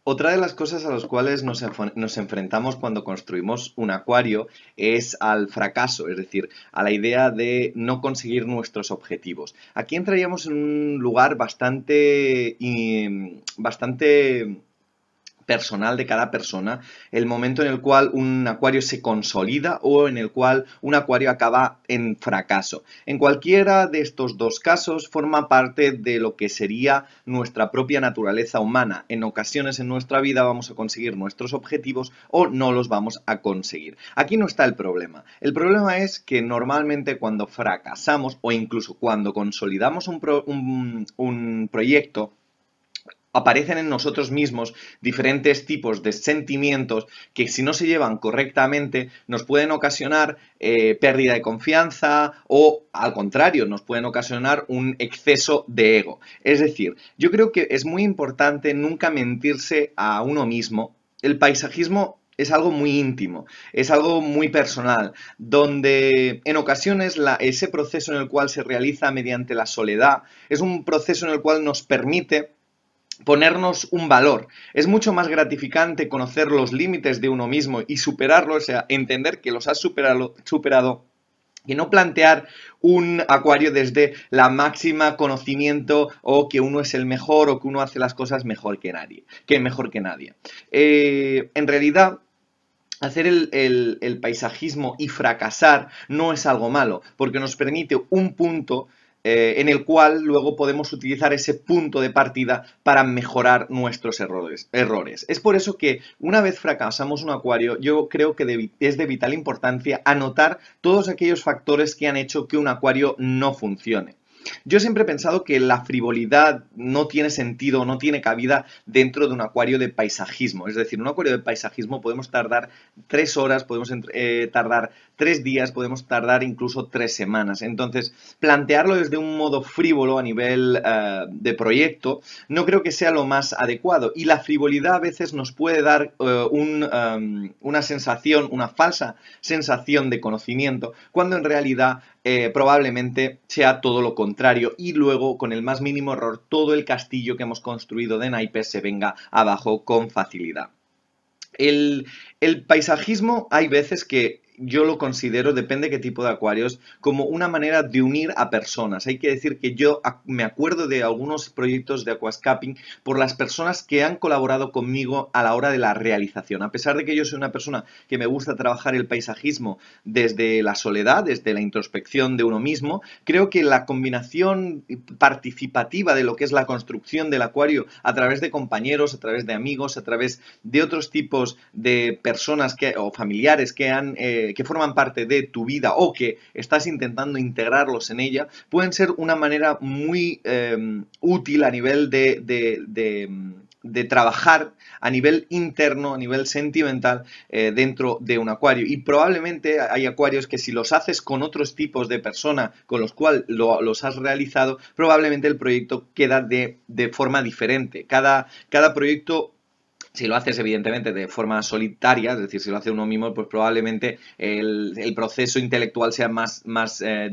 Otra de las cosas a las cuales nos enfrentamos cuando construimos un acuario es al fracaso, es decir, a la idea de no conseguir nuestros objetivos. Aquí entraríamos en un lugar bastante personal de cada persona, el momento en el cual un acuario se consolida o en el cual un acuario acaba en fracaso. En cualquiera de estos dos casos forma parte de lo que sería nuestra propia naturaleza humana. En ocasiones en nuestra vida vamos a conseguir nuestros objetivos o no los vamos a conseguir. Aquí no está el problema. El problema es que normalmente cuando fracasamos o incluso cuando consolidamos un proyecto, aparecen en nosotros mismos diferentes tipos de sentimientos que, si no se llevan correctamente, nos pueden ocasionar pérdida de confianza o, al contrario, nos pueden ocasionar un exceso de ego. Es decir, yo creo que es muy importante nunca mentirse a uno mismo. El paisajismo es algo muy íntimo, es algo muy personal, donde en ocasiones ese proceso en el cual se realiza mediante la soledad es un proceso en el cual nos permite ponernos un valor. Es mucho más gratificante conocer los límites de uno mismo y superarlos, o sea, entender que los has superado, que no plantear un acuario desde la máxima conocimiento o que uno es el mejor o que uno hace las cosas mejor que nadie, en realidad, hacer el paisajismo y fracasar no es algo malo, porque nos permite un punto en el cual luego podemos utilizar ese punto de partida para mejorar nuestros errores. Es por eso que una vez fracasamos un acuario, yo creo que es de vital importancia anotar todos aquellos factores que han hecho que un acuario no funcione. Yo siempre he pensado que la frivolidad no tiene sentido, no tiene cabida dentro de un acuario de paisajismo. Es decir, un acuario de paisajismo podemos tardar 3 horas, podemos tardar 3 días, podemos tardar incluso 3 semanas. Entonces, plantearlo desde un modo frívolo a nivel de proyecto no creo que sea lo más adecuado. Y la frivolidad a veces nos puede dar una sensación, una falsa sensación de conocimiento, cuando en realidad probablemente sea todo lo contrario y luego, con el más mínimo error, todo el castillo que hemos construido de naipes se venga abajo con facilidad. El paisajismo hay veces que yo lo considero, depende qué tipo de acuarios, como una manera de unir a personas. Hay que decir que yo me acuerdo de algunos proyectos de aquascaping por las personas que han colaborado conmigo a la hora de la realización. A pesar de que yo soy una persona que me gusta trabajar el paisajismo desde la soledad, desde la introspección de uno mismo, creo que la combinación participativa de lo que es la construcción del acuario a través de compañeros, a través de amigos, a través de otros tipos de personas o familiares que forman parte de tu vida o que estás intentando integrarlos en ella, pueden ser una manera muy útil a nivel de trabajar a nivel interno, a nivel sentimental, dentro de un acuario. Y probablemente hay acuarios que, si los haces con otros tipos de persona con los cuales los has realizado, probablemente el proyecto queda de forma diferente. Cada proyecto, si lo haces evidentemente de forma solitaria, es decir, si lo hace uno mismo, pues probablemente el proceso intelectual sea más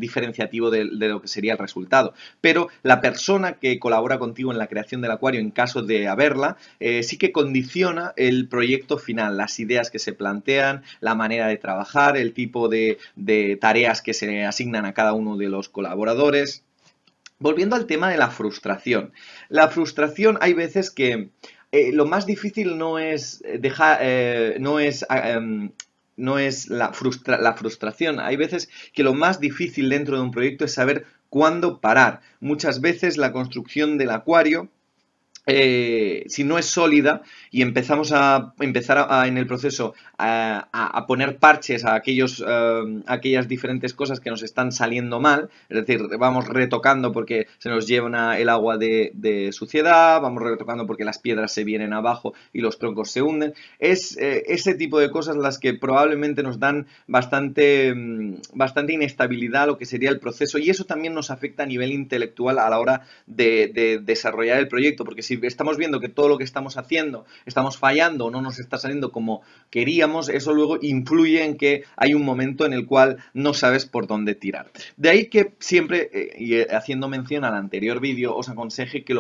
diferenciativo de lo que sería el resultado. Pero la persona que colabora contigo en la creación del acuario, en caso de haberla, sí que condiciona el proyecto final, las ideas que se plantean, la manera de trabajar, el tipo de tareas que se asignan a cada uno de los colaboradores. Volviendo al tema de la frustración. La frustración, hay veces que lo más difícil no es no es la frustración. Hay veces que lo más difícil dentro de un proyecto es saber cuándo parar. Muchas veces la construcción del acuario, si no es sólida y empezamos en el proceso a poner parches a aquellas diferentes cosas que nos están saliendo mal, es decir, vamos retocando porque se nos lleva el agua de suciedad, vamos retocando porque las piedras se vienen abajo y los troncos se hunden, es ese tipo de cosas las que probablemente nos dan bastante inestabilidad a lo que sería el proceso, y eso también nos afecta a nivel intelectual a la hora de desarrollar el proyecto, porque si estamos viendo que todo lo que estamos haciendo estamos fallando o no nos está saliendo como queríamos, eso luego influye en que hay un momento en el cual no sabes por dónde tirar. De ahí que siempre, y haciendo mención al anterior vídeo, os aconseje que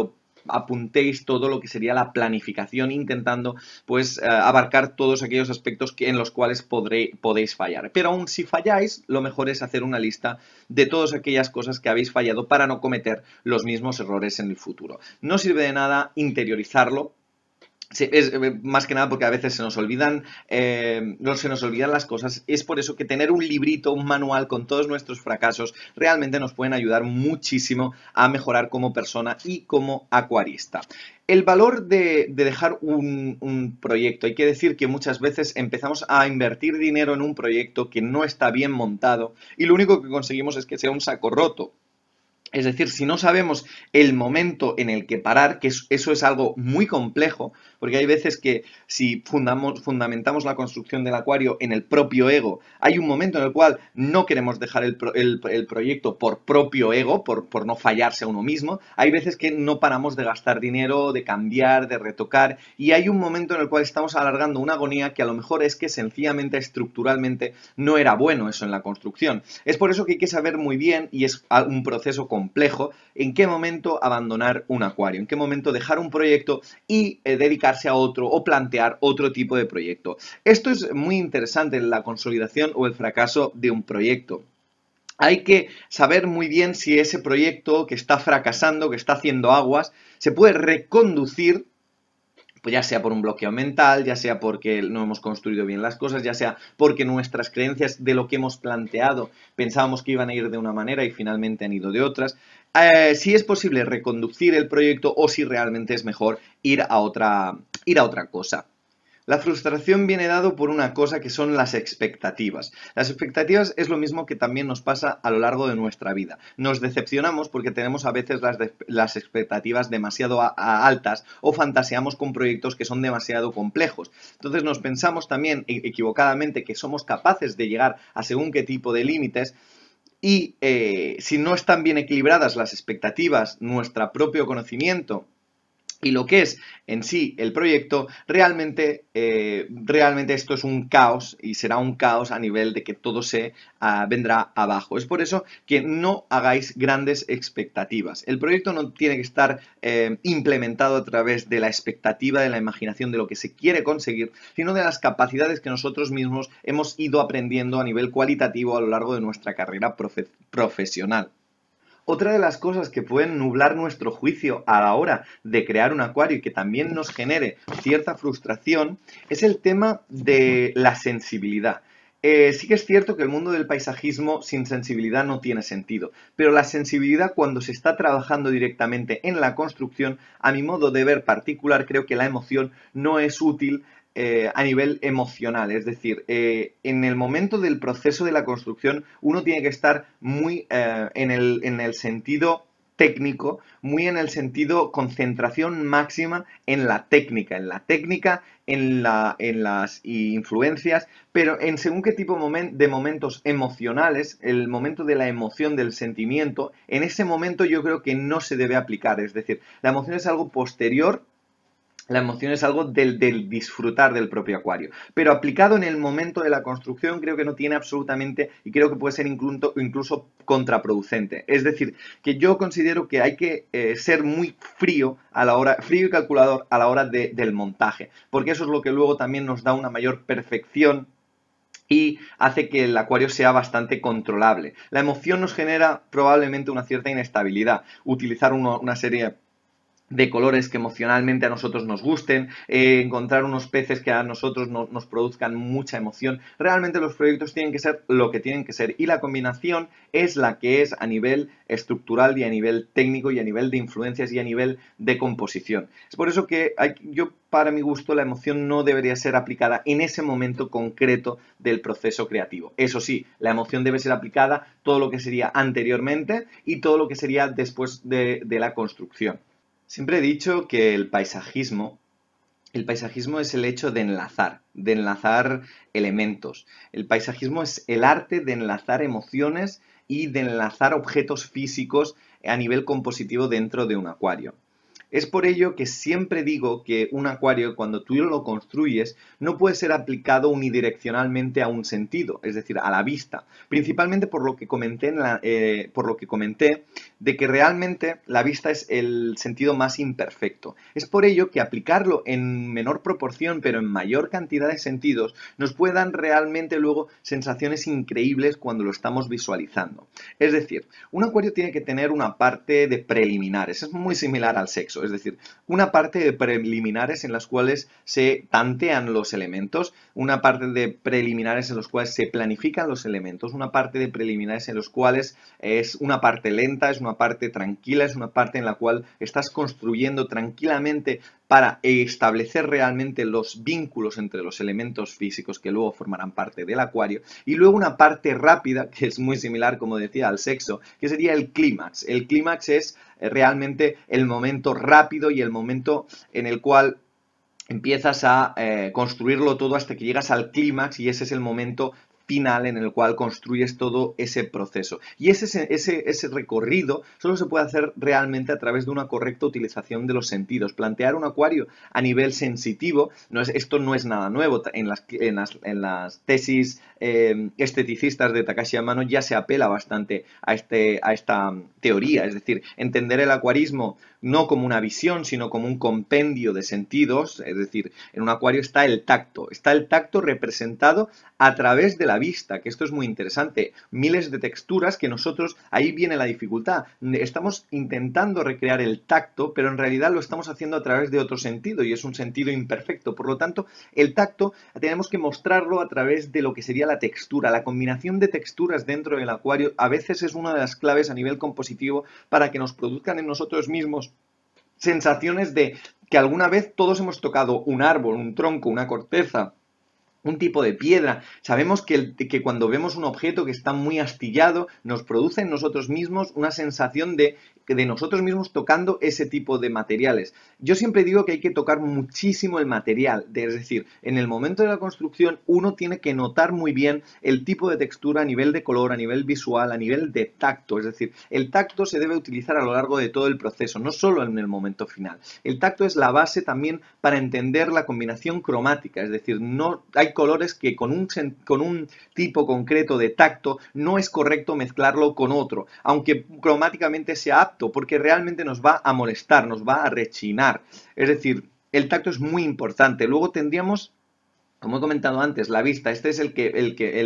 apuntéis todo lo que sería la planificación, intentando pues abarcar todos aquellos aspectos en los cuales podéis fallar. Pero aún si falláis, lo mejor es hacer una lista de todas aquellas cosas que habéis fallado para no cometer los mismos errores en el futuro. No sirve de nada interiorizarlo. Sí, es más que nada porque a veces no se nos olvidan las cosas. Es por eso que tener un librito, un manual con todos nuestros fracasos realmente nos pueden ayudar muchísimo a mejorar como persona y como acuarista. El valor de dejar un proyecto. Hay que decir que muchas veces empezamos a invertir dinero en un proyecto que no está bien montado y lo único que conseguimos es que sea un saco roto. Es decir, si no sabemos el momento en el que parar, que eso es algo muy complejo, porque hay veces que si fundamentamos la construcción del acuario en el propio ego, hay un momento en el cual no queremos dejar el proyecto por propio ego, por no fallarse a uno mismo. Hay veces que no paramos de gastar dinero, de cambiar, de retocar, y hay un momento en el cual estamos alargando una agonía que a lo mejor es que sencillamente, estructuralmente, no era bueno eso en la construcción. Es por eso que hay que saber muy bien, y es un proceso complejo, en qué momento abandonar un acuario, en qué momento dejar un proyecto y dedicarse a otro o plantear otro tipo de proyecto. Esto es muy interesante en la consolidación o el fracaso de un proyecto. Hay que saber muy bien si ese proyecto que está fracasando, que está haciendo aguas, se puede reconducir, pues ya sea por un bloqueo mental, ya sea porque no hemos construido bien las cosas, ya sea porque nuestras creencias de lo que hemos planteado pensábamos que iban a ir de una manera y finalmente han ido de otras. Si es posible reconducir el proyecto o si realmente es mejor ir a otra cosa. La frustración viene dado por una cosa que son las expectativas. Las expectativas es lo mismo que también nos pasa a lo largo de nuestra vida. Nos decepcionamos porque tenemos a veces las expectativas demasiado altas o fantaseamos con proyectos que son demasiado complejos. Entonces nos pensamos también equivocadamente que somos capaces de llegar a según qué tipo de límites. Y si no están bien equilibradas las expectativas, nuestro propio conocimiento y lo que es en sí el proyecto, realmente esto es un caos y será un caos a nivel de que todo se vendrá abajo. Es por eso que no hagáis grandes expectativas. El proyecto no tiene que estar implementado a través de la expectativa, de la imaginación de lo que se quiere conseguir, sino de las capacidades que nosotros mismos hemos ido aprendiendo a nivel cualitativo a lo largo de nuestra carrera profesional. Otra de las cosas que pueden nublar nuestro juicio a la hora de crear un acuario y que también nos genere cierta frustración es el tema de la sensibilidad. Sí que es cierto que el mundo del paisajismo sin sensibilidad no tiene sentido, pero la sensibilidad cuando se está trabajando directamente en la construcción, a mi modo de ver particular, creo que la emoción no es útil a nivel emocional. Es decir, en el momento del proceso de la construcción uno tiene que estar muy en el sentido técnico, muy en el sentido concentración máxima en la técnica, en las influencias, pero en según qué tipo de momentos emocionales, el momento de la emoción, del sentimiento, en ese momento yo creo que no se debe aplicar. Es decir, la emoción es algo posterior. La emoción es algo del disfrutar del propio acuario, pero aplicado en el momento de la construcción creo que no tiene absolutamente y creo que puede ser incluso contraproducente. Es decir, que yo considero que hay que ser muy frío frío y calculador a la hora del montaje, porque eso es lo que luego también nos da una mayor perfección y hace que el acuario sea bastante controlable. La emoción nos genera probablemente una cierta inestabilidad. Utilizar una serie de colores que emocionalmente a nosotros nos gusten, encontrar unos peces que a nosotros nos produzcan mucha emoción. Realmente los proyectos tienen que ser lo que tienen que ser y la combinación es la que es a nivel estructural y a nivel técnico y a nivel de influencias y a nivel de composición. Es por eso que yo, para mi gusto, la emoción no debería ser aplicada en ese momento concreto del proceso creativo. Eso sí, la emoción debe ser aplicada todo lo que sería anteriormente y todo lo que sería después de la construcción. Siempre he dicho que el paisajismo es el hecho de enlazar elementos. El paisajismo es el arte de enlazar emociones y de enlazar objetos físicos a nivel compositivo dentro de un acuario. Es por ello que siempre digo que un acuario, cuando tú lo construyes, no puede ser aplicado unidireccionalmente a un sentido, es decir, a la vista. Principalmente por lo que comenté, de que realmente la vista es el sentido más imperfecto. Es por ello que aplicarlo en menor proporción, pero en mayor cantidad de sentidos, nos puede dar realmente luego sensaciones increíbles cuando lo estamos visualizando. Es decir, un acuario tiene que tener una parte de preliminares, es muy similar al sexo, es decir, una parte de preliminares en las cuales se tantean los elementos, una parte de preliminares en los cuales se planifican los elementos, una parte de preliminares en los cuales es una parte lenta, es una parte tranquila, es una parte en la cual estás construyendo tranquilamente para establecer realmente los vínculos entre los elementos físicos que luego formarán parte del acuario, y luego una parte rápida, que es muy similar, como decía, al sexo, que sería el clímax. El clímax es realmente el momento rápido y el momento en el cual empiezas a construirlo todo hasta que llegas al clímax, y ese es el momento final en el cual construyes todo ese proceso. Y ese recorrido solo se puede hacer realmente a través de una correcta utilización de los sentidos. Plantear un acuario a nivel sensitivo, esto no es nada nuevo. En las tesis esteticistas de Takashi Amano ya se apela bastante a esta teoría, es decir, entender el acuarismo no como una visión, sino como un compendio de sentidos. Es decir, en un acuario está el tacto representado a través de la vista, que esto es muy interesante. Miles de texturas que nosotros, ahí viene la dificultad. Estamos intentando recrear el tacto, pero en realidad lo estamos haciendo a través de otro sentido, y es un sentido imperfecto. Por lo tanto, el tacto tenemos que mostrarlo a través de lo que sería la textura. La combinación de texturas dentro del acuario a veces es una de las claves a nivel compositivo para que nos produzcan en nosotros mismos sensaciones de que alguna vez todos hemos tocado un árbol, un tronco, una corteza, un tipo de piedra. Sabemos que cuando vemos un objeto que está muy astillado, nos produce en nosotros mismos una sensación de nosotros mismos tocando ese tipo de materiales. Yo siempre digo que hay que tocar muchísimo el material, es decir, en el momento de la construcción uno tiene que notar muy bien el tipo de textura a nivel de color, a nivel visual, a nivel de tacto. Es decir, el tacto se debe utilizar a lo largo de todo el proceso, no solo en el momento final. El tacto es la base también para entender la combinación cromática, es decir, no hay colores que con un tipo concreto de tacto no es correcto mezclarlo con otro, aunque cromáticamente sea apto, porque realmente nos va a molestar, nos va a rechinar. Es decir, el tacto es muy importante. Luego tendríamos, como he comentado antes, la vista. Este es el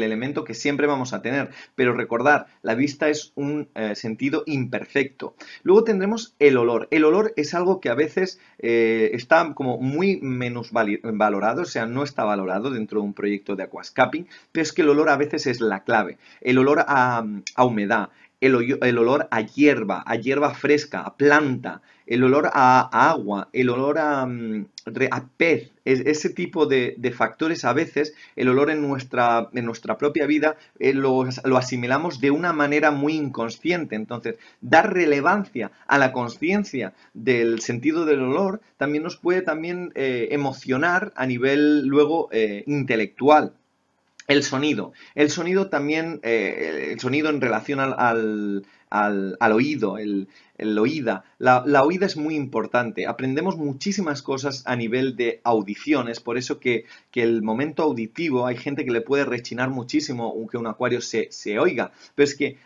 elemento que siempre vamos a tener, pero recordar, la vista es un sentido imperfecto. Luego tendremos el olor. El olor es algo que a veces está como muy menos valorado, o sea, no está valorado dentro de un proyecto de aquascaping, pero es que el olor a veces es la clave. El olor a humedad, el olor a hierba fresca, a planta, el olor a agua, el olor a pez. Ese tipo de factores, a veces el olor en nuestra propia vida lo asimilamos de una manera muy inconsciente. Entonces, dar relevancia a la conciencia del sentido del olor también nos puede emocionar a nivel luego intelectual. El sonido. El sonido también, el sonido en relación al oído, el oída. La oída es muy importante. Aprendemos muchísimas cosas a nivel de audiciones, por eso que el momento auditivo, hay gente que le puede rechinar muchísimo que un acuario se oiga, pero es que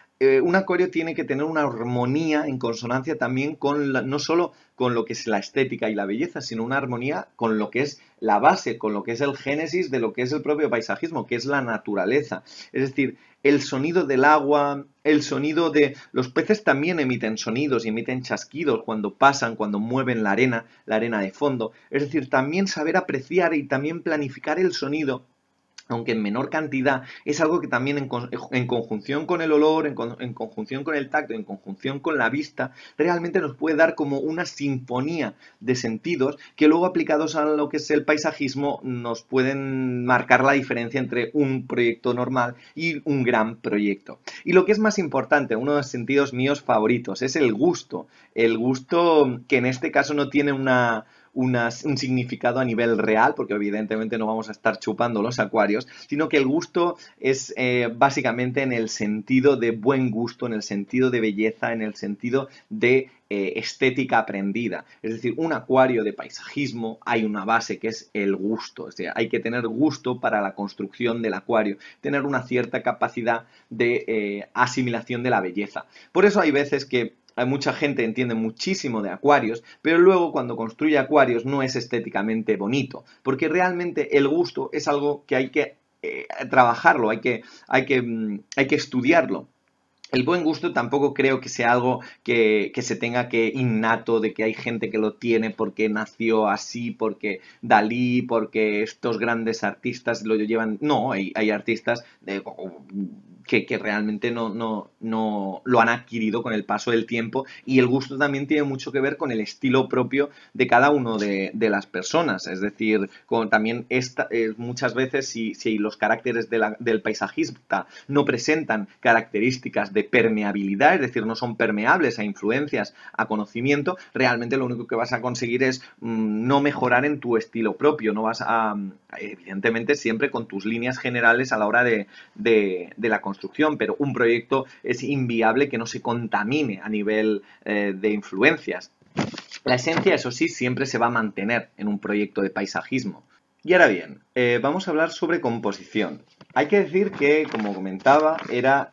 un acuario tiene que tener una armonía en consonancia también con no solo con lo que es la estética y la belleza, sino una armonía con lo que es la base, con lo que es el génesis de lo que es el propio paisajismo, que es la naturaleza. Es decir, el sonido del agua, el sonido de... Los peces también emiten sonidos y emiten chasquidos cuando pasan, cuando mueven la arena de fondo. Es decir, también saber apreciar y también planificar el sonido, aunque en menor cantidad, es algo que también en conjunción con el olor, en conjunción con el tacto, en conjunción con la vista, realmente nos puede dar como una sinfonía de sentidos que luego, aplicados a lo que es el paisajismo, nos pueden marcar la diferencia entre un proyecto normal y un gran proyecto. Y lo que es más importante, uno de los sentidos míos favoritos, es el gusto. El gusto, que en este caso no tiene un significado a nivel real, porque evidentemente no vamos a estar chupando los acuarios, sino que el gusto es básicamente en el sentido de buen gusto, en el sentido de belleza, en el sentido de estética aprendida. Es decir, un acuario de paisajismo hay una base que es el gusto. O sea, hay que tener gusto para la construcción del acuario, tener una cierta capacidad de asimilación de la belleza. Por eso hay veces que hay mucha gente entiende muchísimo de acuarios, pero luego cuando construye acuarios no es estéticamente bonito, porque realmente el gusto es algo que hay que trabajarlo, hay que estudiarlo. El buen gusto tampoco creo que sea algo que se tenga que innato, de que hay gente que lo tiene porque nació así, porque Dalí, porque estos grandes artistas lo llevan. No, hay artistas que realmente no lo han adquirido con el paso del tiempo, y el gusto también tiene mucho que ver con el estilo propio de cada uno de las personas. Es decir, también muchas veces si los caracteres del paisajista no presentan características de permeabilidad, es decir, no son permeables a influencias, a conocimiento, realmente lo único que vas a conseguir es no mejorar en tu estilo propio, no vas a, evidentemente siempre con tus líneas generales a la hora de la construcción, pero un proyecto es inviable que no se contamine a nivel de influencias. La esencia, eso sí, siempre se va a mantener en un proyecto de paisajismo. Y ahora bien, vamos a hablar sobre composición. Hay que decir que, como comentaba,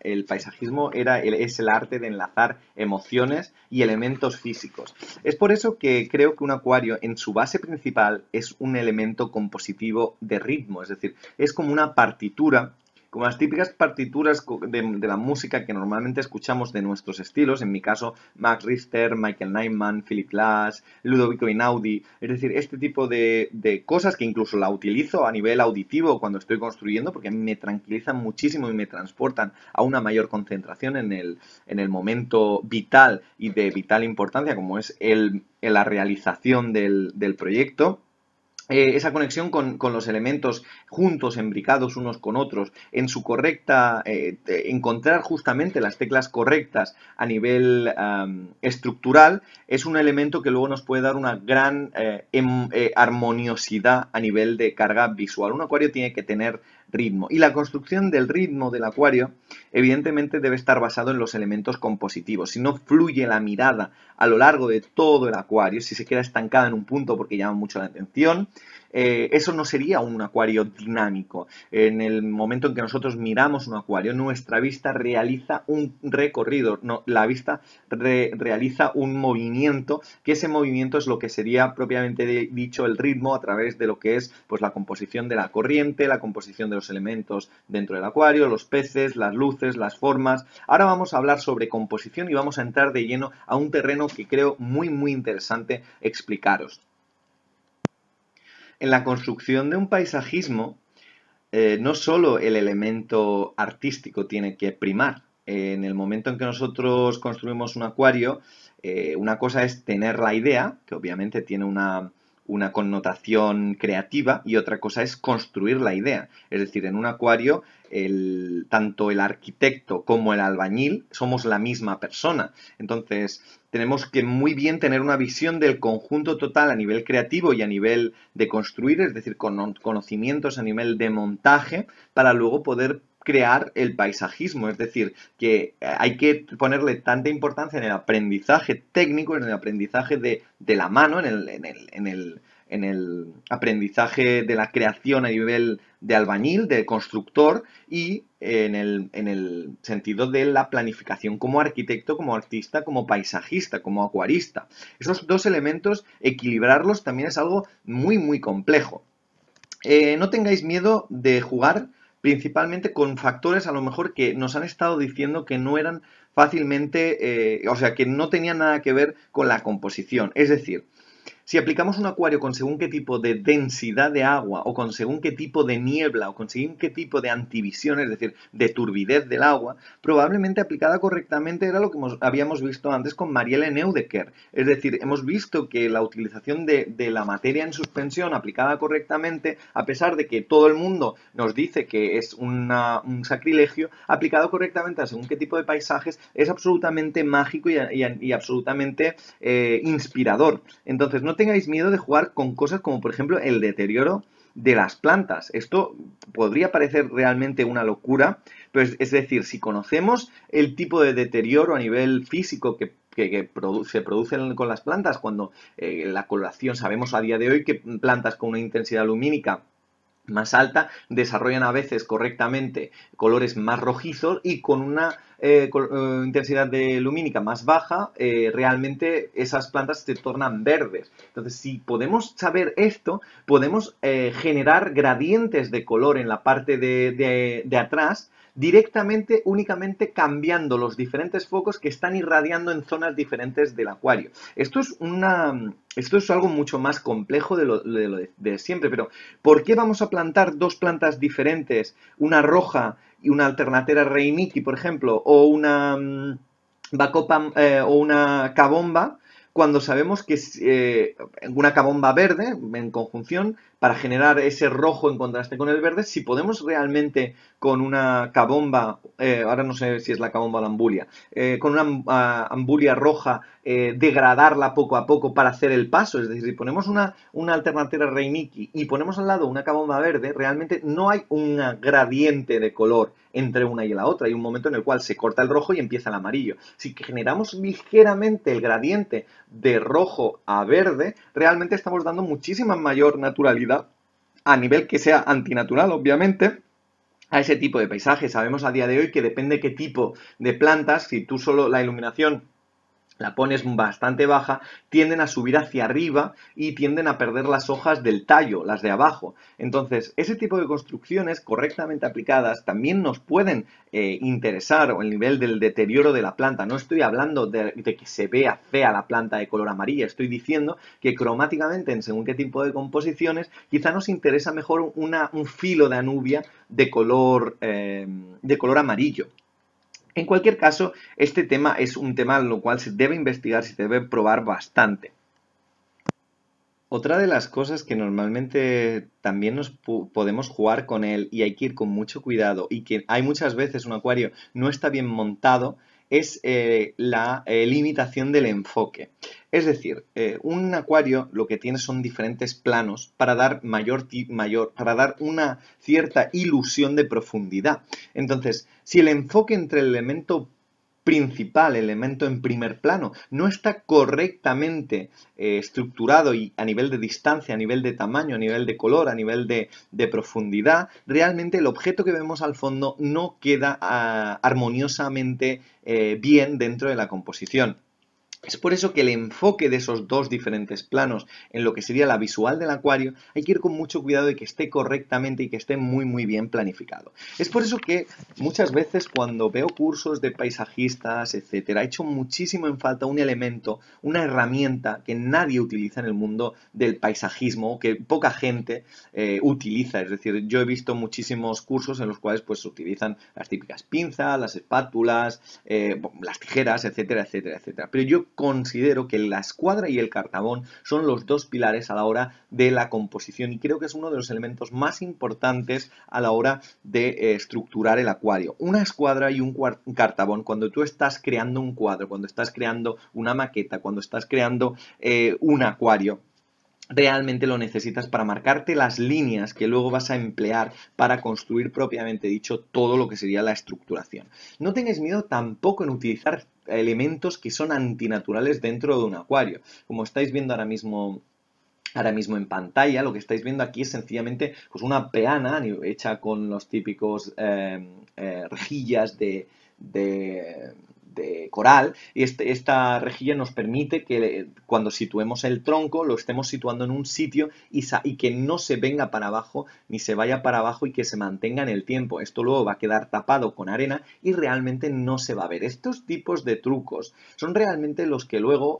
el paisajismo es el arte de enlazar emociones y elementos físicos. Es por eso que creo que un acuario, en su base principal, es un elemento compositivo de ritmo, es decir, es como una partitura, como las típicas partituras de la música que normalmente escuchamos de nuestros estilos, en mi caso Max Richter, Michael Nyman, Philip Glass, Ludovico Einaudi, es decir, este tipo de cosas que incluso la utilizo a nivel auditivo cuando estoy construyendo, porque a mí me tranquilizan muchísimo y me transportan a una mayor concentración en el momento vital y de vital importancia como es la realización del proyecto. Esa conexión con los elementos juntos, embricados unos con otros, en su correcta, encontrar justamente las teclas correctas a nivel estructural, es un elemento que luego nos puede dar una gran armoniosidad a nivel de carga visual. Un acuario tiene que tener ritmo, y la construcción del ritmo del acuario evidentemente debe estar basado en los elementos compositivos. Si no fluye la mirada a lo largo de todo el acuario, si se queda estancada en un punto porque llama mucho la atención, eso no sería un acuario dinámico. En el momento en que nosotros miramos un acuario, nuestra vista realiza un recorrido, no, la vista realiza un movimiento, que ese movimiento es lo que sería propiamente dicho el ritmo, a través de lo que es pues la composición de la corriente, la composición de los elementos dentro del acuario, los peces, las luces, las formas. Ahora vamos a hablar sobre composición y vamos a entrar de lleno a un terreno que creo muy interesante explicaros. En la construcción de un paisajismo, no solo el elemento artístico tiene que primar. En el momento en que nosotros construimos un acuario, una cosa es tener la idea, que obviamente tiene una connotación creativa, y otra cosa es construir la idea. Es decir, en un acuario, tanto el arquitecto como el albañil somos la misma persona. Entonces, tenemos que muy bien tener una visión del conjunto total a nivel creativo y a nivel de construir, es decir, con conocimientos a nivel de montaje, para luego poder crear el paisajismo. Es decir, que hay que ponerle tanta importancia en el aprendizaje técnico, en el aprendizaje de la mano, en el aprendizaje de la creación a nivel de albañil, de constructor, y en el sentido de la planificación como arquitecto, como artista, como paisajista, como acuarista. Esos dos elementos, equilibrarlos también es algo muy complejo. No tengáis miedo de jugar principalmente con factores a lo mejor que nos han estado diciendo que no eran fácilmente, o sea, que no tenían nada que ver con la composición. Es decir, si aplicamos un acuario con según qué tipo de densidad de agua, o con según qué tipo de niebla, o con según qué tipo de antivisión, es decir, de turbidez del agua, probablemente aplicada correctamente era lo que habíamos visto antes con Marielle Neudecker. Es decir, hemos visto que la utilización de la materia en suspensión aplicada correctamente, a pesar de que todo el mundo nos dice que es un sacrilegio, aplicado correctamente a según qué tipo de paisajes, es absolutamente mágico y absolutamente inspirador. Entonces, no tengáis miedo de jugar con cosas como, por ejemplo, el deterioro de las plantas. Esto podría parecer realmente una locura, pero es decir, si conocemos el tipo de deterioro a nivel físico se produce con las plantas, cuando la coloración, sabemos a día de hoy que plantas con una intensidad lumínica más alta desarrollan a veces correctamente colores más rojizos y con una intensidad de lumínica más baja, realmente esas plantas se tornan verdes. Entonces, si podemos saber esto, podemos generar gradientes de color en la parte de atrás directamente, únicamente cambiando los diferentes focos que están irradiando en zonas diferentes del acuario. Esto es algo mucho más complejo de siempre, pero ¿por qué vamos a plantar dos plantas diferentes, una roja y una alternatera Reiniki, por ejemplo, o una Bacopa o una Cabomba, cuando sabemos que una Cabomba verde en conjunción para generar ese rojo en contraste con el verde, si podemos realmente con una Cabomba, ahora no sé si es la Cabomba o la Ambulia, con una Ambulia roja degradarla poco a poco para hacer el paso, es decir, si ponemos una alternatera Reiniki y ponemos al lado una Cabomba verde, realmente no hay un gradiente de color entre una y la otra, hay un momento en el cual se corta el rojo y empieza el amarillo. Si generamos ligeramente el gradiente de rojo a verde, realmente estamos dando muchísima mayor naturalidad a nivel que sea antinatural, obviamente, a ese tipo de paisaje. Sabemos a día de hoy que depende qué tipo de plantas, si tú solo la iluminación la pones bastante baja, tienden a subir hacia arriba y tienden a perder las hojas del tallo, las de abajo. Entonces, ese tipo de construcciones correctamente aplicadas también nos pueden interesar o el nivel del deterioro de la planta. No estoy hablando de que se vea fea la planta de color amarilla, estoy diciendo que cromáticamente, en según qué tipo de composiciones, quizá nos interesa mejor un filo de anubia de color amarillo. En cualquier caso, este tema es un tema en lo cual se debe investigar, se debe probar bastante. Otra de las cosas que normalmente también nos podemos jugar con él y hay que ir con mucho cuidado y que hay muchas veces un acuario no está bien montado es la limitación del enfoque. Es decir, un acuario lo que tiene son diferentes planos para dar para dar una cierta ilusión de profundidad. Entonces, si el enfoque entre el elemento principal, elemento en primer plano, no está correctamente estructurado y a nivel de distancia, a nivel de tamaño, a nivel de color, a nivel de profundidad, realmente el objeto que vemos al fondo no queda armoniosamente bien dentro de la composición. Es por eso que el enfoque de esos dos diferentes planos en lo que sería la visual del acuario hay que ir con mucho cuidado de que esté correctamente y que esté muy muy bien planificado. Es por eso que muchas veces cuando veo cursos de paisajistas, etcétera, he hecho muchísimo en falta un elemento, una herramienta que nadie utiliza en el mundo del paisajismo, que poca gente utiliza. Es decir, yo he visto muchísimos cursos en los cuales pues se utilizan las típicas pinzas, las espátulas, las tijeras, etcétera, etcétera, etcétera. Pero yo considero que la escuadra y el cartabón son los dos pilares a la hora de la composición y creo que es uno de los elementos más importantes a la hora de estructurar el acuario. Una escuadra y un cartabón, cuando tú estás creando un cuadro, cuando estás creando una maqueta, cuando estás creando un acuario, realmente lo necesitas para marcarte las líneas que luego vas a emplear para construir propiamente dicho todo lo que sería la estructuración. No tengáis miedo tampoco en utilizar elementos que son antinaturales dentro de un acuario. Como estáis viendo ahora mismo en pantalla, lo que estáis viendo aquí es sencillamente pues, una peana hecha con los típicos rejillas de coral y esta rejilla nos permite que cuando situemos el tronco lo estemos situando en un sitio y que no se venga para abajo ni se vaya para abajo y que se mantenga en el tiempo. Esto luego va a quedar tapado con arena y realmente no se va a ver. Estos tipos de trucos son realmente los que luego,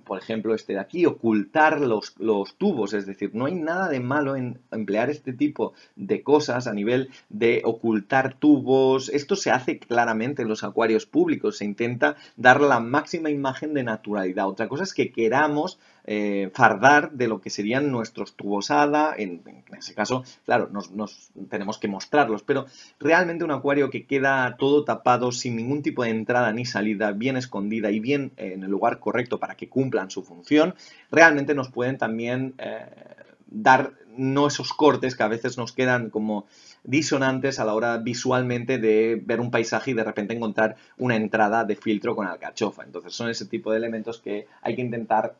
por ejemplo este de aquí, ocultar los tubos, es decir, no hay nada de malo en emplear este tipo de cosas a nivel de ocultar tubos. Esto se hace claramente en los acuarios públicos, se intenta dar la máxima imagen de naturalidad. Otra cosa es que queramos fardar de lo que serían nuestros tubos hada. En ese caso, claro, tenemos que mostrarlos, pero realmente un acuario que queda todo tapado, sin ningún tipo de entrada ni salida, bien escondida y bien en el lugar correcto para que cumplan su función, realmente nos pueden también dar no esos cortes que a veces nos quedan como disonantes a la hora visualmente de ver un paisaje y de repente encontrar una entrada de filtro con alcachofa. Entonces son ese tipo de elementos que hay que intentar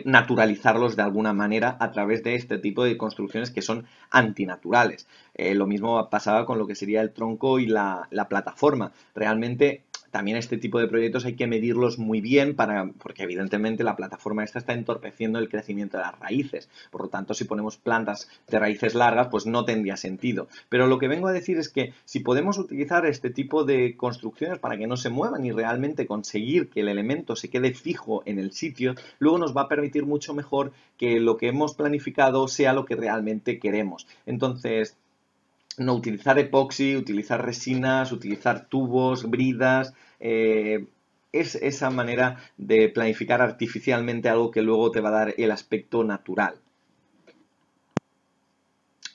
naturalizarlos de alguna manera a través de este tipo de construcciones que son antinaturales. Lo mismo pasaba con lo que sería el tronco y la plataforma. Realmente también este tipo de proyectos hay que medirlos muy bien porque evidentemente la plataforma esta está entorpeciendo el crecimiento de las raíces. Por lo tanto, si ponemos plantas de raíces largas, pues no tendría sentido. Pero lo que vengo a decir es que si podemos utilizar este tipo de construcciones para que no se muevan y realmente conseguir que el elemento se quede fijo en el sitio, luego nos va a permitir mucho mejor que lo que hemos planificado sea lo que realmente queremos. Entonces, no utilizar epoxi, utilizar resinas, utilizar tubos, bridas, es esa manera de planificar artificialmente algo que luego te va a dar el aspecto natural.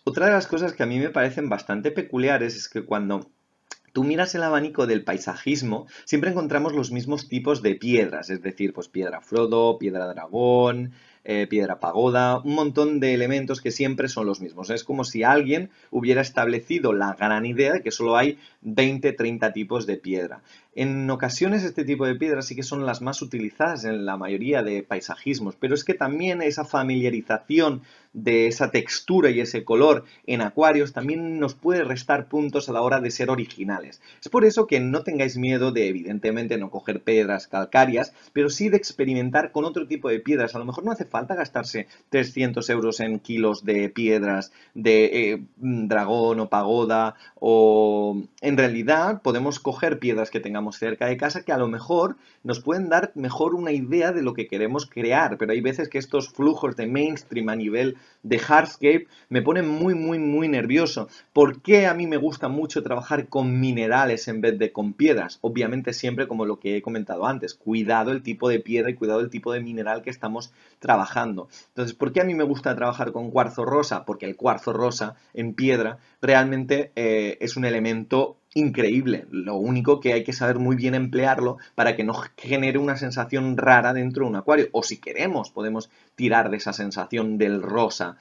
Otra de las cosas que a mí me parecen bastante peculiares es que cuando tú miras el abanico del paisajismo, siempre encontramos los mismos tipos de piedras, es decir, pues piedra Frodo, piedra dragón, piedra pagoda, un montón de elementos que siempre son los mismos. Es como si alguien hubiera establecido la gran idea de que solo hay 20, 30 tipos de piedra. En ocasiones este tipo de piedras sí que son las más utilizadas en la mayoría de paisajismos, pero es que también esa familiarización de esa textura y ese color en acuarios también nos puede restar puntos a la hora de ser originales. Es por eso que no tengáis miedo de, evidentemente, no coger piedras calcáreas, pero sí de experimentar con otro tipo de piedras. A lo mejor no hace falta gastarse 300 euros en kilos de piedras de dragón o pagoda, o en realidad podemos coger piedras que tengamos cerca de casa que a lo mejor nos pueden dar mejor una idea de lo que queremos crear, pero hay veces que estos flujos de mainstream a nivel de hardscape me ponen muy, muy, muy nervioso. ¿Por qué a mí me gusta mucho trabajar con minerales en vez de con piedras? Obviamente siempre como lo que he comentado antes, cuidado el tipo de piedra y cuidado el tipo de mineral que estamos trabajando. Entonces, ¿por qué a mí me gusta trabajar con cuarzo rosa? Porque el cuarzo rosa en piedra realmente es un elemento increíble. Lo único que hay que saber muy bien emplearlo para que no genere una sensación rara dentro de un acuario. O si queremos, podemos tirar de esa sensación del rosa.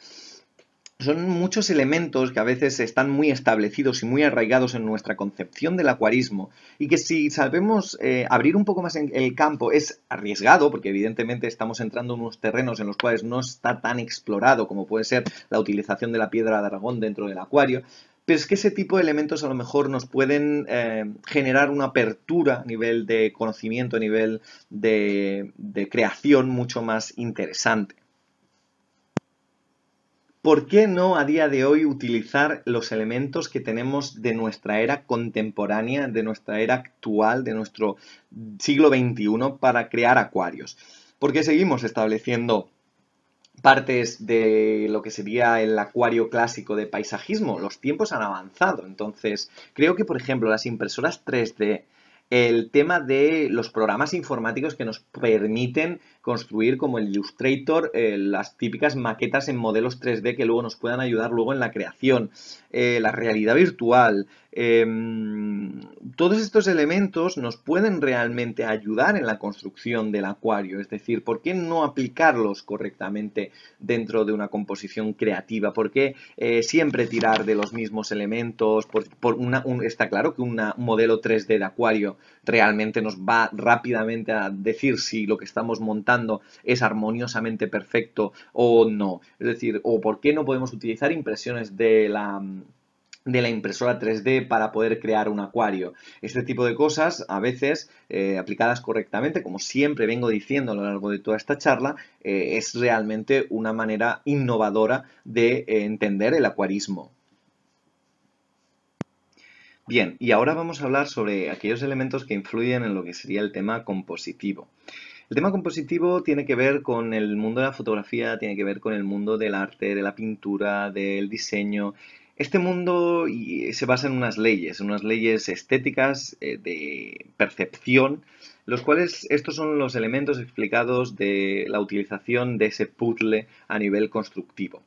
Son muchos elementos que a veces están muy establecidos y muy arraigados en nuestra concepción del acuarismo y que si sabemos abrir un poco más en el campo es arriesgado porque evidentemente estamos entrando en unos terrenos en los cuales no está tan explorado como puede ser la utilización de la piedra de dragón dentro del acuario. Pero es que ese tipo de elementos a lo mejor nos pueden generar una apertura a nivel de conocimiento, a nivel de creación mucho más interesante. ¿Por qué no a día de hoy utilizar los elementos que tenemos de nuestra era contemporánea, de nuestra era actual, de nuestro siglo XXI para crear acuarios? ¿Por qué seguimos estableciendo partes de lo que sería el acuario clásico de paisajismo? Los tiempos han avanzado, entonces creo que, por ejemplo, las impresoras 3D, el tema de los programas informáticos que nos permiten construir como el Illustrator, las típicas maquetas en modelos 3D que luego nos puedan ayudar luego en la creación, la realidad virtual, todos estos elementos nos pueden realmente ayudar en la construcción del acuario, es decir, ¿por qué no aplicarlos correctamente dentro de una composición creativa? ¿Por qué siempre tirar de los mismos elementos? Está claro que un modelo 3D de acuario realmente nos va rápidamente a decir si lo que estamos montando es armoniosamente perfecto o no. Es decir, o por qué no podemos utilizar impresiones de la impresora 3D para poder crear un acuario. Este tipo de cosas, a veces, aplicadas correctamente, como siempre vengo diciendo a lo largo de toda esta charla, es realmente una manera innovadora de entender el acuarismo. Bien, y ahora vamos a hablar sobre aquellos elementos que influyen en lo que sería el tema compositivo. El tema compositivo tiene que ver con el mundo de la fotografía, tiene que ver con el mundo del arte, de la pintura, del diseño. Este mundo se basa en unas leyes estéticas de percepción, los cuales estos son los elementos explicados de la utilización de ese puzzle a nivel constructivo.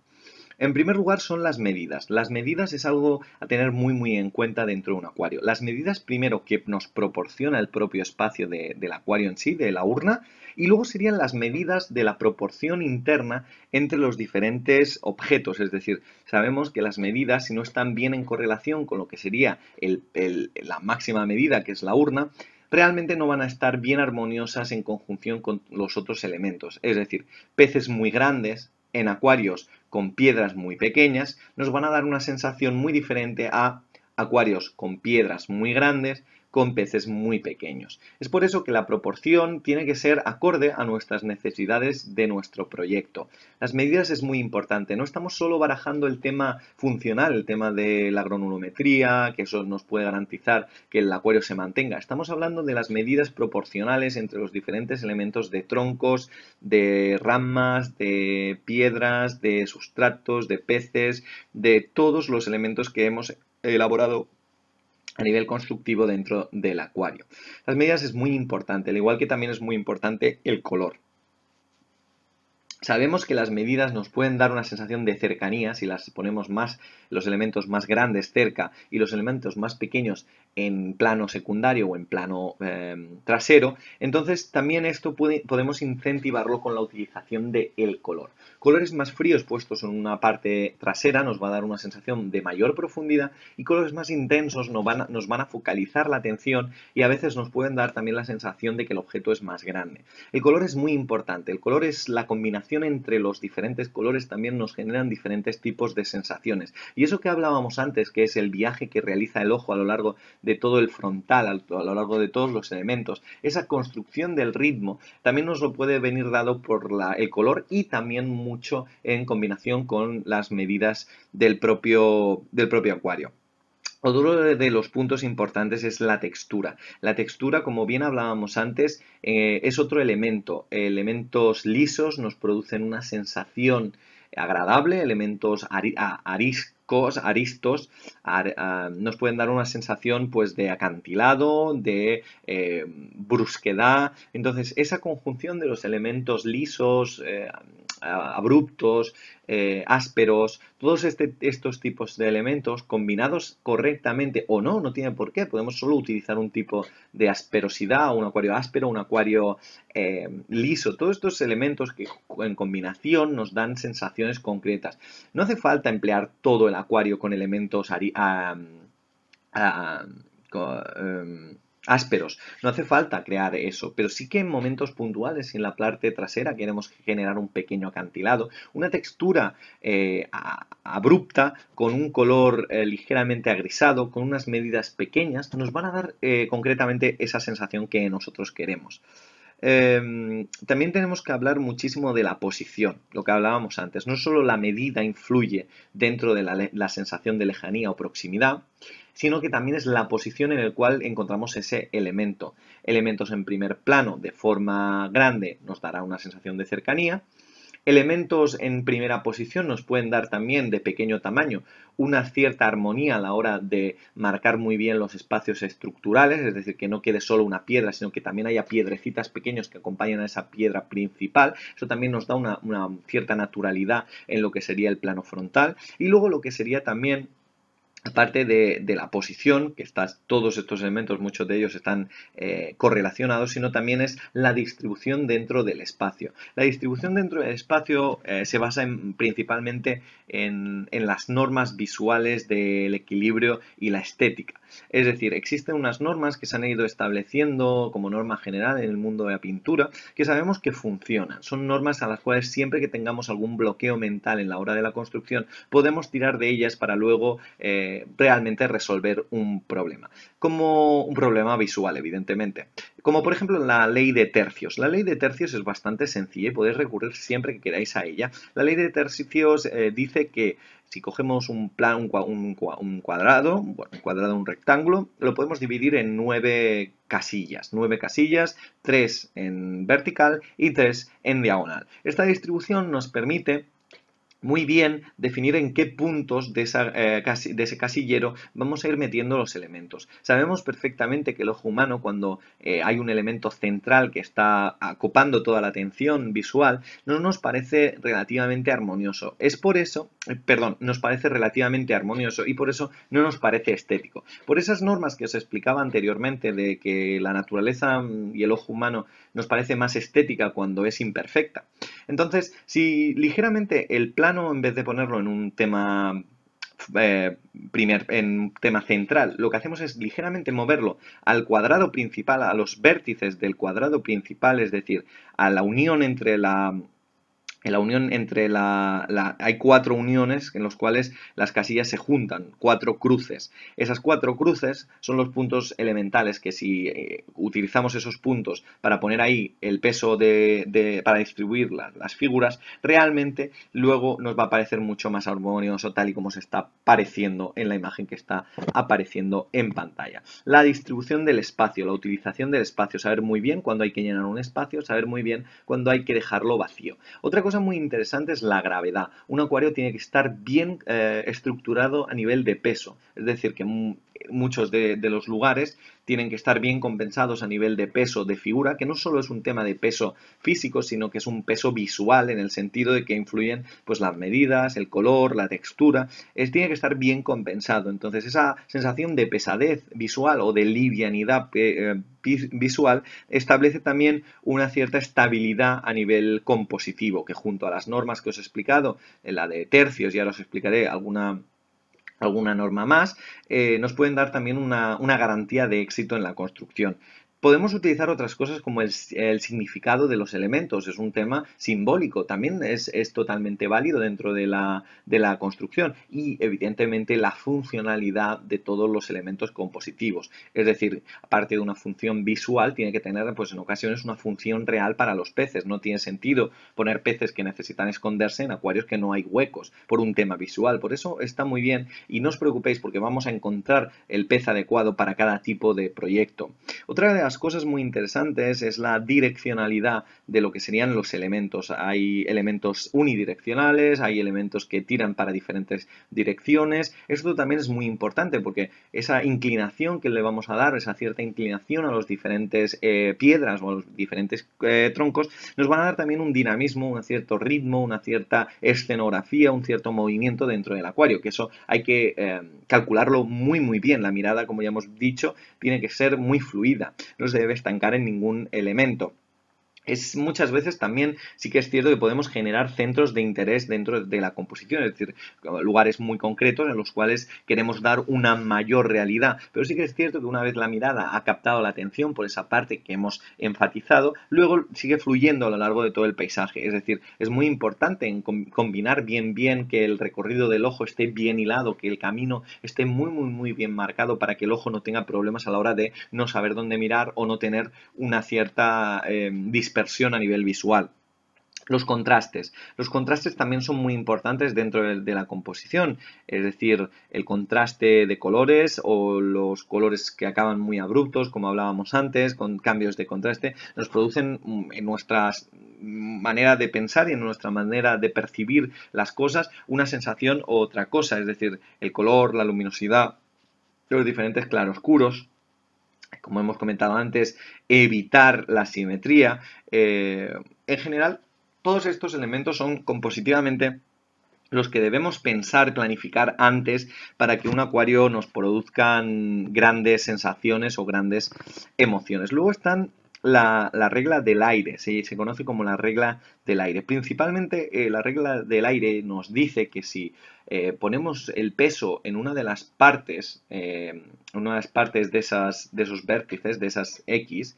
En primer lugar son las medidas. Las medidas es algo a tener muy en cuenta dentro de un acuario. Las medidas primero que nos proporciona el propio espacio del acuario en sí, de la urna, y luego serían las medidas de la proporción interna entre los diferentes objetos. Es decir, sabemos que las medidas, si no están bien en correlación con lo que sería la máxima medida, que es la urna, realmente no van a estar bien armoniosas en conjunción con los otros elementos. Es decir, peces muy grandes en acuarios con piedras muy pequeñas nos van a dar una sensación muy diferente a acuarios con piedras muy grandes con peces muy pequeños. Es por eso que la proporción tiene que ser acorde a nuestras necesidades de nuestro proyecto. Las medidas es muy importante. No estamos solo barajando el tema funcional, el tema de la granulometría, que eso nos puede garantizar que el acuario se mantenga. Estamos hablando de las medidas proporcionales entre los diferentes elementos de troncos, de ramas, de piedras, de sustratos, de peces, de todos los elementos que hemos elaborado a nivel constructivo dentro del acuario. Las medidas es muy importante, al igual que también es muy importante el color. Sabemos que las medidas nos pueden dar una sensación de cercanía si las ponemos más, los elementos más grandes cerca y los elementos más pequeños en plano secundario o en plano trasero. Entonces también esto podemos incentivarlo con la utilización del color. Colores más fríos puestos en una parte trasera nos va a dar una sensación de mayor profundidad y colores más intensos nos van a focalizar la atención y a veces nos pueden dar también la sensación de que el objeto es más grande. El color es muy importante, el color es la combinación entre los diferentes colores también nos generan diferentes tipos de sensaciones. Y eso que hablábamos antes, que es el viaje que realiza el ojo a lo largo de todo el frontal, a lo largo de todos los elementos, esa construcción del ritmo también nos lo puede venir dado por el color y también mucho en combinación con las medidas del propio acuario. Otro de los puntos importantes es la textura. La textura, como bien hablábamos antes, es otro elemento. Elementos lisos nos producen una sensación agradable, elementos aristos, nos pueden dar una sensación pues de acantilado, de brusquedad. Entonces, esa conjunción de los elementos lisos, abruptos, ásperos, todos estos tipos de elementos combinados correctamente o no, no tiene por qué, podemos solo utilizar un tipo de asperosidad, un acuario áspero, un acuario liso, todos estos elementos que en combinación nos dan sensaciones concretas. No hace falta emplear todo el acuario con elementos ásperos. No hace falta crear eso, pero sí que en momentos puntuales, si en la parte trasera queremos generar un pequeño acantilado, una textura abrupta, con un color ligeramente agrisado, con unas medidas pequeñas, nos van a dar concretamente esa sensación que nosotros queremos. También tenemos que hablar muchísimo de la posición, lo que hablábamos antes. No solo la medida influye dentro de la sensación de lejanía o proximidad, sino que también es la posición en la cual encontramos ese elemento. Elementos en primer plano de forma grande nos dará una sensación de cercanía. Elementos en primera posición nos pueden dar también de pequeño tamaño una cierta armonía a la hora de marcar muy bien los espacios estructurales, es decir, que no quede solo una piedra, sino que también haya piedrecitas pequeños que acompañan a esa piedra principal. Eso también nos da una cierta naturalidad en lo que sería el plano frontal. Y luego lo que sería también, aparte de la posición, que todos estos elementos, muchos de ellos están correlacionados, sino también es la distribución dentro del espacio. La distribución dentro del espacio se basa principalmente en las normas visuales del equilibrio y la estética. Es decir, existen unas normas que se han ido estableciendo como norma general en el mundo de la pintura, que sabemos que funcionan. Son normas a las cuales siempre que tengamos algún bloqueo mental en la hora de la construcción, podemos tirar de ellas para luego realmente resolver un problema. Como un problema visual, evidentemente. Como por ejemplo la ley de tercios. La ley de tercios es bastante sencilla y podéis recurrir siempre que queráis a ella. La ley de tercios dice que si cogemos un cuadrado, un rectángulo, lo podemos dividir en 9 casillas. 9 casillas, 3 en vertical y 3 en diagonal. Esta distribución nos permite muy bien definir en qué puntos de ese casillero vamos a ir metiendo los elementos. Sabemos perfectamente que el ojo humano, cuando hay un elemento central que está ocupando toda la atención visual, no nos parece relativamente armonioso. Es por eso, perdón, nos parece relativamente armonioso y por eso no nos parece estético. Por esas normas que os explicaba anteriormente de que la naturaleza y el ojo humano nos parece más estética cuando es imperfecta. Entonces, si ligeramente el plano, en vez de ponerlo en un tema en un tema central, lo que hacemos es ligeramente moverlo al cuadrado principal, a los vértices del cuadrado principal, es decir, a la unión entre hay 4 uniones en los cuales las casillas se juntan, 4 cruces. Esas 4 cruces son los puntos elementales que si utilizamos esos puntos para poner ahí el peso para distribuir las figuras, realmente luego nos va a parecer mucho más armonioso tal y como se está pareciendo en la imagen que está apareciendo en pantalla. La distribución del espacio, la utilización del espacio, saber muy bien cuándo hay que llenar un espacio, saber muy bien cuándo hay que dejarlo vacío. Otra cosa muy interesante es la gravedad. Un acuario tiene que estar bien estructurado a nivel de peso, es decir, que muchos de los lugares tienen que estar bien compensados a nivel de peso de figura, que no solo es un tema de peso físico, sino que es un peso visual en el sentido de que influyen pues las medidas, el color, la textura, tiene que estar bien compensado. Entonces esa sensación de pesadez visual o de livianidad visual establece también una cierta estabilidad a nivel compositivo, que junto a las normas que os he explicado, la de tercios, y ahora os explicaré alguna norma más, nos pueden dar también una garantía de éxito en la construcción. Podemos utilizar otras cosas como el significado de los elementos, es un tema simbólico, también es totalmente válido dentro de la construcción y evidentemente la funcionalidad de todos los elementos compositivos, es decir, aparte de una función visual, tiene que tener pues en ocasiones una función real para los peces, no tiene sentido poner peces que necesitan esconderse en acuarios que no hay huecos por un tema visual, por eso está muy bien y no os preocupéis porque vamos a encontrar el pez adecuado para cada tipo de proyecto. Otra de las cosas muy interesantes es la direccionalidad de lo que serían los elementos. Hay elementos unidireccionales, hay elementos que tiran para diferentes direcciones. Esto también es muy importante porque esa inclinación que le vamos a dar, esa cierta inclinación a los diferentes piedras o a los diferentes troncos, nos van a dar también un dinamismo, un cierto ritmo, una cierta escenografía, un cierto movimiento dentro del acuario, que eso hay que calcularlo muy bien. La mirada, como ya hemos dicho, tiene que ser muy fluida, no se debe estancar en ningún elemento. Muchas veces también sí que es cierto que podemos generar centros de interés dentro de la composición, es decir, lugares muy concretos en los cuales queremos dar una mayor realidad. Pero sí que es cierto que una vez la mirada ha captado la atención por esa parte que hemos enfatizado, luego sigue fluyendo a lo largo de todo el paisaje. Es decir, es muy importante combinar bien que el recorrido del ojo esté bien hilado, que el camino esté muy bien marcado para que el ojo no tenga problemas a la hora de no saber dónde mirar o no tener una cierta dispersión a nivel visual. Los contrastes. Los contrastes también son muy importantes dentro de la composición, es decir, el contraste de colores o los colores que acaban muy abruptos, como hablábamos antes, con cambios de contraste, nos producen en nuestra manera de pensar y en nuestra manera de percibir las cosas una sensación u otra cosa, es decir, el color, la luminosidad, los diferentes claroscuros, como hemos comentado antes, evitar la simetría. En general, todos estos elementos son compositivamente los que debemos pensar, planificar antes para que un acuario nos produzcan grandes sensaciones o grandes emociones. Luego están la regla del aire, se conoce como la regla del aire. Principalmente la regla del aire nos dice que si ponemos el peso en una de las partes de esos vértices, de esas X,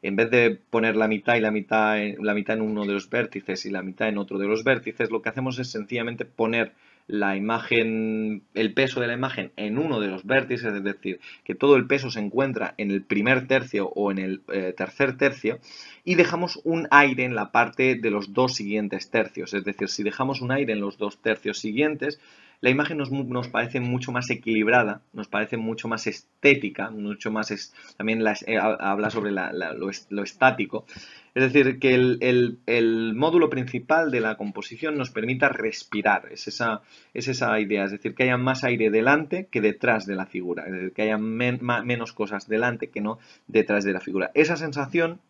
en vez de poner la mitad y la mitad en uno de los vértices y la mitad en otro de los vértices, lo que hacemos es sencillamente poner la imagen, el peso de la imagen en uno de los vértices, es decir, que todo el peso se encuentra en el primer tercio o en el tercer tercio, y dejamos un aire en la parte de los dos siguientes tercios. Es decir, si dejamos un aire en los dos tercios siguientes, la imagen nos parece mucho más equilibrada, nos parece mucho más estética, mucho más también habla sobre lo estático. Es decir, que el módulo principal de la composición nos permita respirar, es esa idea, es decir, que haya más aire delante que detrás de la figura, es decir, que haya menos cosas delante que no detrás de la figura. Esa sensación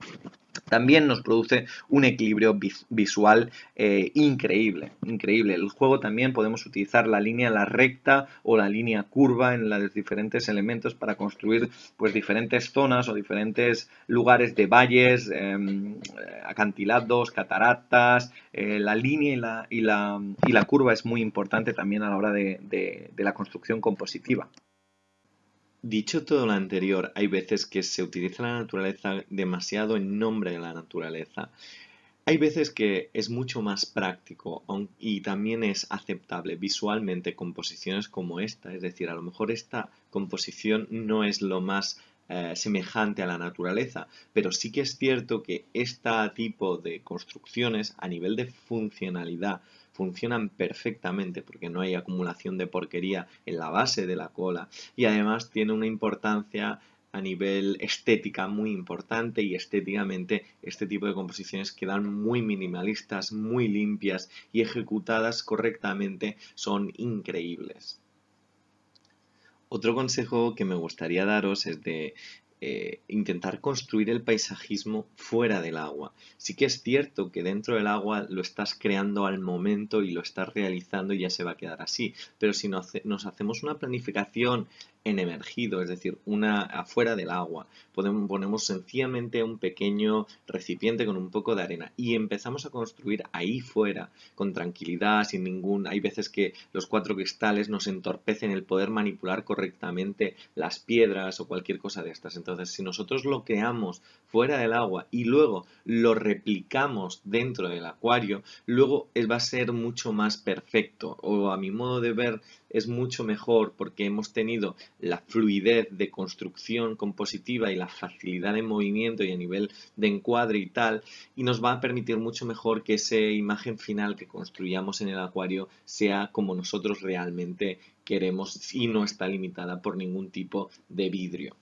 también nos produce un equilibrio visual increíble, increíble. El juego también podemos utilizar la línea la recta o la línea curva en los diferentes elementos para construir pues diferentes zonas o diferentes lugares de valles, acantilados, cataratas. La línea y la curva es muy importante también a la hora de la construcción compositiva. Dicho todo lo anterior, hay veces que se utiliza la naturaleza demasiado en nombre de la naturaleza. Hay veces que es mucho más práctico y también es aceptable visualmente composiciones como esta. Es decir, a lo mejor esta composición no es lo más semejante a la naturaleza, pero sí que es cierto que este tipo de construcciones a nivel de funcionalidad funcionan perfectamente porque no hay acumulación de porquería en la base de la cola y además tiene una importancia a nivel estética muy importante y estéticamente este tipo de composiciones quedan muy minimalistas, muy limpias y ejecutadas correctamente son increíbles. Otro consejo que me gustaría daros es de intentar construir el paisajismo fuera del agua. Sí que es cierto que dentro del agua lo estás creando al momento y lo estás realizando y ya se va a quedar así, pero si nos hacemos una planificación en emergido, es decir, una afuera del agua, ponemos sencillamente un pequeño recipiente con un poco de arena y empezamos a construir ahí fuera con tranquilidad, sin ningún... Hay veces que los 4 cristales nos entorpecen el poder manipular correctamente las piedras o cualquier cosa de estas. Entonces, si nosotros lo creamos fuera del agua y luego lo replicamos dentro del acuario, luego va a ser mucho más perfecto. O a mi modo de ver, es mucho mejor porque hemos tenido la fluidez de construcción compositiva y la facilidad de movimiento y a nivel de encuadre y tal, y nos va a permitir mucho mejor que esa imagen final que construyamos en el acuario sea como nosotros realmente queremos y no está limitada por ningún tipo de vidrio.